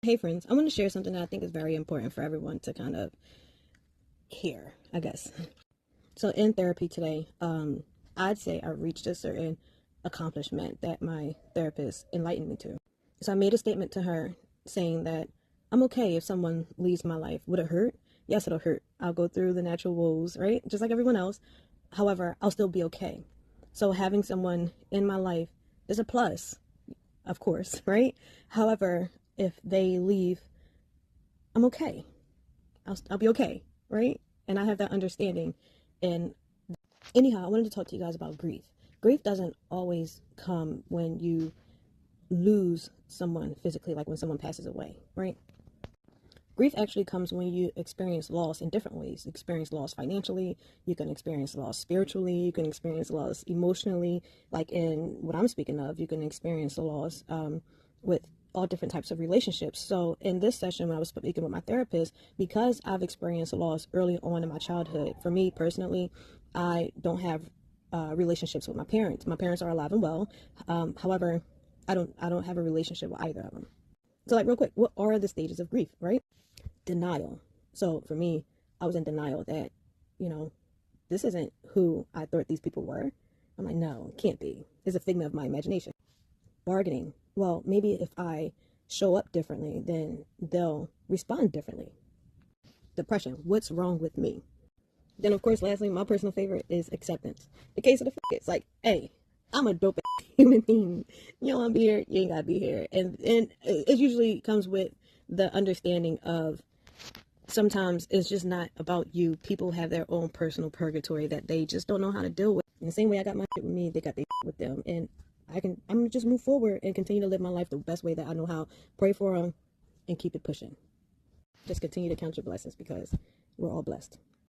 Hey friends, I want to share something that I think is very important for everyone to kind of hear, I guess. So in therapy today, I'd say I reached a certain accomplishment that my therapist enlightened me to. So I made a statement to her saying that I'm okay if someone leaves my life. Would it hurt? Yes, it'll hurt. I'll go through the natural woes, right? Just like everyone else. However, I'll still be okay. So having someone in my life is a plus, of course, right? However, if they leave, I'm okay. I'll be okay, right? And I have that understanding. And anyhow, I wanted to talk to you guys about grief. Grief doesn't always come when you lose someone physically, like when someone passes away, right? Grief actually comes when you experience loss in different ways. You experience loss financially, you can experience loss spiritually, you can experience loss emotionally, like in what I'm speaking of, you can experience a loss with all different types of relationships. So in this session, when I was speaking with my therapist, because I've experienced loss early on in my childhood, for me personally, I don't have relationships with my parents. My parents are alive and well. However, I don't have a relationship with either of them. So like real quick, what are the stages of grief, right? Denial. So for me, I was in denial that, you know, this isn't who I thought these people were. I'm like, no, it can't be. It's a figment of my imagination. Bargaining. Well, maybe if I show up differently, then they'll respond differently. Depression. What's wrong with me? Then, of course, lastly, my personal favorite is acceptance. The case of the it's like, hey, I'm a dope human being. You don't want to be here, you ain't got to be here. And it usually comes with the understanding of sometimes it's just not about you. People have their own personal purgatory that they just don't know how to deal with. In the same way I got my shit with me, they got their shit with them. And I'm gonna just move forward and continue to live my life the best way that I know how. Pray for them and keep it pushing. Just continue to count your blessings because we're all blessed.